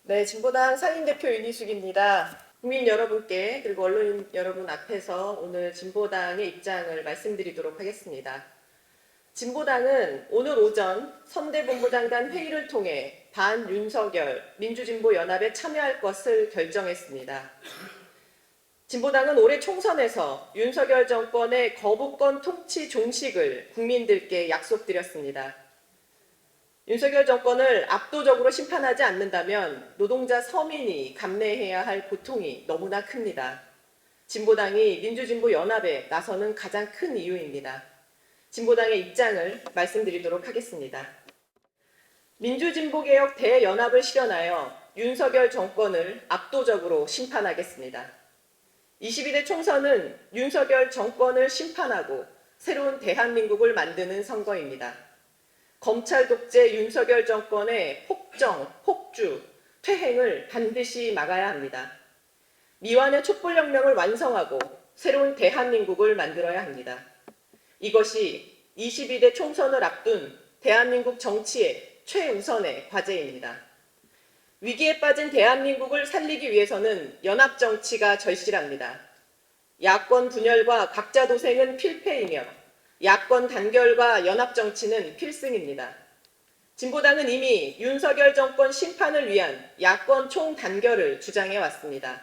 네, 진보당 상임대표 윤희숙입니다. 국민 여러분께 그리고 언론인 여러분 앞에서 오늘 진보당의 입장을 말씀드리도록 하겠습니다. 진보당은 오늘 오전 선대본부장단 회의를 통해 반윤석열 민주진보연합에 참여할 것을 결정했습니다. 진보당은 올해 총선에서 윤석열 정권의 거부권 통치 종식을 국민들께 약속드렸습니다. 윤석열 정권을 압도적으로 심판하지 않는다면 노동자 서민이 감내해야 할 고통이 너무나 큽니다. 진보당이 민주진보연합에 나서는 가장 큰 이유입니다. 진보당의 입장을 말씀드리도록 하겠습니다. 민주진보개혁 대연합을 실현하여 윤석열 정권을 압도적으로 심판하겠습니다. 22대 총선은 윤석열 정권을 심판하고 새로운 대한민국을 만드는 선거입니다. 검찰 독재 윤석열 정권의 폭정, 폭주, 퇴행을 반드시 막아야 합니다. 미완의 촛불혁명을 완성하고 새로운 대한민국을 만들어야 합니다. 이것이 22대 총선을 앞둔 대한민국 정치의 최우선의 과제입니다. 위기에 빠진 대한민국을 살리기 위해서는 연합정치가 절실합니다. 야권 분열과 각자 도생은 필패이며 야권 단결과 연합정치는 필승입니다. 진보당은 이미 윤석열 정권 심판을 위한 야권 총단결을 주장해왔습니다.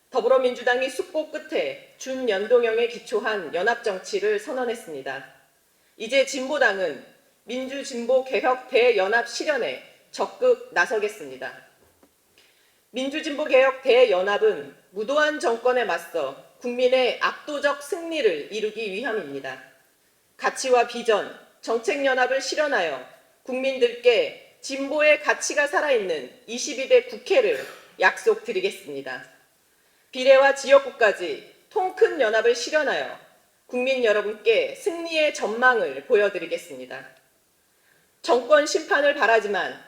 더불어민주당이 숙고 끝에 준연동형에 기초한 연합정치를 선언했습니다. 이제 진보당은 민주진보개혁 대연합 실현에 적극 나서겠습니다. 민주진보개혁 대연합은 무도한 정권에 맞서 국민의 압도적 승리를 이루기 위함입니다. 가치와 비전, 정책연합을 실현하여 국민들께 진보의 가치가 살아있는 22대 국회를 약속드리겠습니다. 비례와 지역구까지 통큰 연합을 실현하여 국민 여러분께 승리의 전망을 보여드리겠습니다. 정권 심판을 바라지만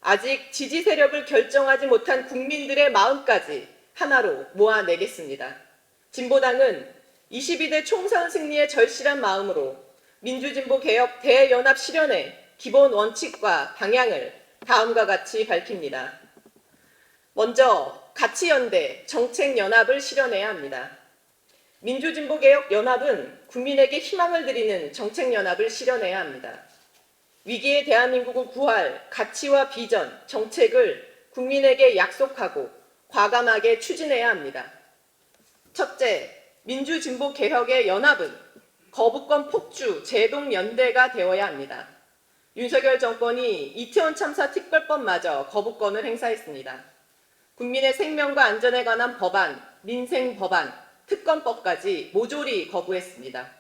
아직 지지 세력을 결정하지 못한 국민들의 마음까지 하나로 모아내겠습니다. 진보당은 22대 총선 승리의 절실한 마음으로 민주진보개혁 대연합 실현의 기본 원칙과 방향을 다음과 같이 밝힙니다. 먼저 가치연대, 정책연합을 실현해야 합니다. 민주진보개혁연합은 국민에게 희망을 드리는 정책연합을 실현해야 합니다. 위기의 대한민국을 구할 가치와 비전, 정책을 국민에게 약속하고 과감하게 추진해야 합니다. 첫째, 민주진보개혁의 연합은 거부권 폭주, 제동연대가 되어야 합니다. 윤석열 정권이 이태원 참사 특별법마저 거부권을 행사했습니다. 국민의 생명과 안전에 관한 법안, 민생법안, 특검법까지 모조리 거부했습니다.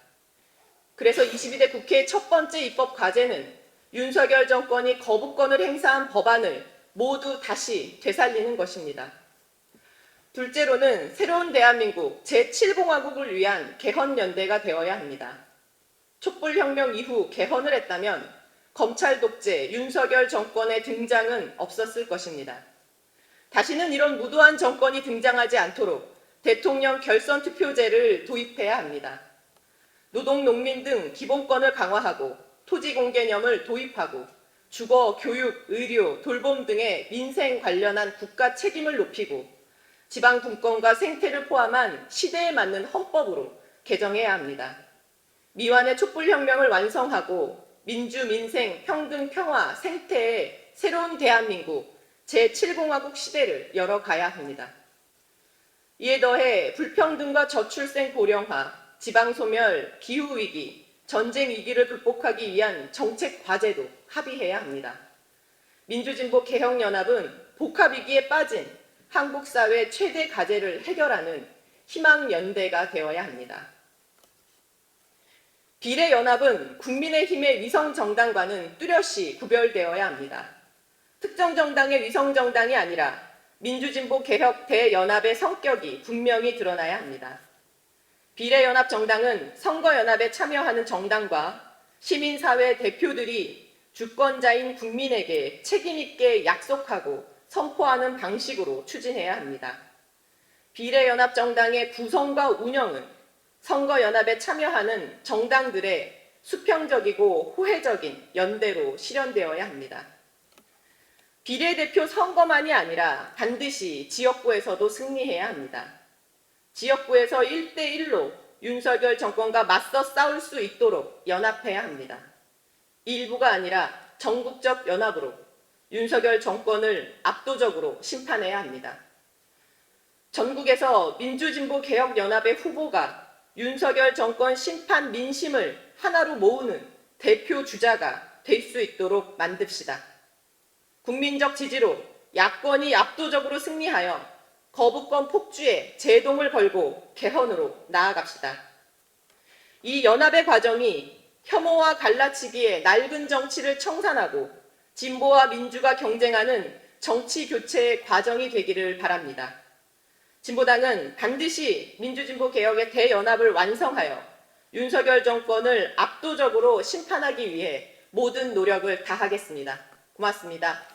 그래서 22대 국회의 첫 번째 입법 과제는 윤석열 정권이 거부권을 행사한 법안을 모두 다시 되살리는 것입니다. 둘째로는 새로운 대한민국 제7공화국을 위한 개헌연대가 되어야 합니다. 촛불혁명 이후 개헌을 했다면 검찰 독재 윤석열 정권의 등장은 없었을 것입니다. 다시는 이런 무도한 정권이 등장하지 않도록 대통령 결선 투표제를 도입해야 합니다. 노동, 농민 등 기본권을 강화하고 토지 공개념을 도입하고 주거, 교육, 의료, 돌봄 등의 민생 관련한 국가 책임을 높이고 지방 분권과 생태를 포함한 시대에 맞는 헌법으로 개정해야 합니다. 미완의 촛불혁명을 완성하고 민주, 민생, 평등, 평화, 생태의 새로운 대한민국 제7공화국 시대를 열어가야 합니다. 이에 더해 불평등과 저출생 고령화, 지방소멸, 기후위기, 전쟁위기를 극복하기 위한 정책 과제도 합의해야 합니다. 민주진보개혁연합은 복합위기에 빠진 한국 사회 최대 과제를 해결하는 희망연대가 되어야 합니다. 비례연합은 국민의힘의 위성정당과는 뚜렷이 구별되어야 합니다. 특정 정당의 위성정당이 아니라 민주진보개혁 대연합의 성격이 분명히 드러나야 합니다. 비례연합정당은 선거연합에 참여하는 정당과 시민사회 대표들이 주권자인 국민에게 책임있게 약속하고 선포하는 방식으로 추진해야 합니다. 비례연합정당의 구성과 운영은 선거연합에 참여하는 정당들의 수평적이고 호혜적인 연대로 실현되어야 합니다. 비례대표 선거만이 아니라 반드시 지역구에서도 승리해야 합니다. 지역구에서 1대1로 윤석열 정권과 맞서 싸울 수 있도록 연합해야 합니다. 일부가 아니라 전국적 연합으로 윤석열 정권을 압도적으로 심판해야 합니다. 전국에서 민주진보개혁연합의 후보가 윤석열 정권 심판 민심을 하나로 모으는 대표 주자가 될 수 있도록 만듭시다. 국민적 지지로 야권이 압도적으로 승리하여 거부권 폭주에 제동을 걸고 개헌으로 나아갑시다. 이 연합의 과정이 혐오와 갈라치기의 낡은 정치를 청산하고 진보와 민주가 경쟁하는 정치 교체의 과정이 되기를 바랍니다. 진보당은 반드시 민주진보개혁의 대연합을 완성하여 윤석열 정권을 압도적으로 심판하기 위해 모든 노력을 다하겠습니다. 고맙습니다.